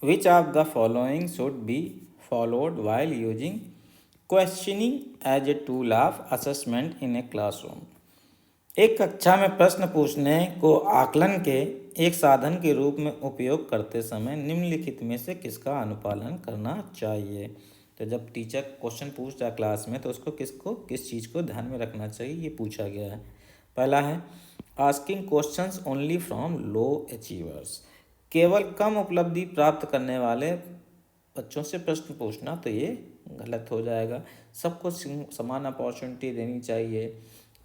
Which of the following should be followed while using questioning as a tool of assessment in a classroom. एक कक्षा में प्रश्न पूछने को आकलन के एक साधन के रूप में उपयोग करते समय निम्नलिखित में से किसका अनुपालन करना चाहिए। तो जब टीचर क्वेश्चन पूछ रहा है क्लास में तो उसको किस चीज़ को ध्यान में रखना चाहिए, ये पूछा गया है। पहला है asking questions only from low achievers, केवल कम उपलब्धि प्राप्त करने वाले बच्चों से प्रश्न पूछना, तो ये गलत हो जाएगा। सबको समान अपॉर्चुनिटी देनी चाहिए,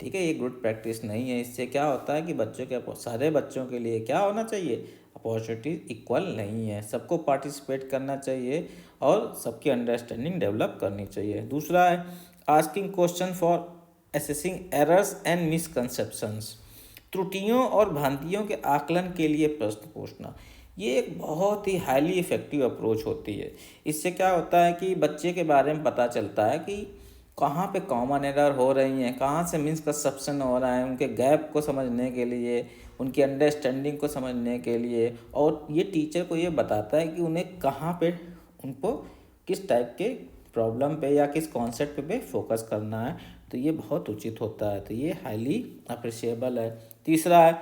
ठीक है, ये गुड प्रैक्टिस नहीं है। इससे क्या होता है कि सारे बच्चों के लिए क्या होना चाहिए, अपॉर्चुनिटी इक्वल नहीं है, सबको पार्टिसिपेट करना चाहिए और सबकी अंडरस्टैंडिंग डेवलप करनी चाहिए। दूसरा है asking question for assessing errors and misconceptions, त्रुटियों और भ्रांतियों के आकलन के लिए प्रश्न पूछना। ये एक बहुत ही हाईली इफ़ेक्टिव अप्रोच होती है। इससे क्या होता है कि बच्चे के बारे में पता चलता है कि कहाँ पे कॉमन एरर हो रही हैं, कहाँ से मिसकंसेप्शन हो रहा है, उनके गैप को समझने के लिए, उनकी अंडरस्टैंडिंग को समझने के लिए। और ये टीचर को ये बताता है कि उन्हें कहाँ पे, उनको किस टाइप के प्रॉब्लम पे या किस कॉन्सेप्ट पे फोकस करना है, तो ये बहुत उचित होता है। तो ये हाईली अप्रिशिएबल है। तीसरा है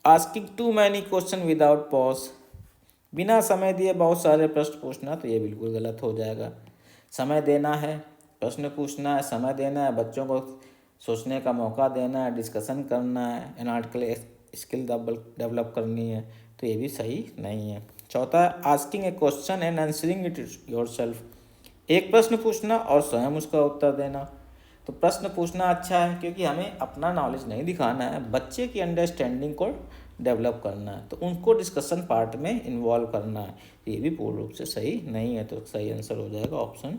asking too many question without pause, बिना समय दिए बहुत सारे प्रश्न पूछना, तो ये बिल्कुल गलत हो जाएगा। समय देना है, प्रश्न पूछना है, समय देना है, बच्चों को सोचने का मौका देना है, डिस्कशन करना है, एनालिटिकल स्किल डेवलप करनी है, तो ये भी सही नहीं है। चौथा है asking A question and answering it yourself, एक प्रश्न पूछना और स्वयं उसका उत्तर देना। तो प्रश्न पूछना अच्छा है क्योंकि हमें अपना नॉलेज नहीं दिखाना है, बच्चे की अंडरस्टैंडिंग को डेवलप करना है, तो उनको डिस्कशन पार्ट में इन्वॉल्व करना है। ये भी पूर्ण रूप से सही नहीं है, तो सही आंसर हो जाएगा ऑप्शन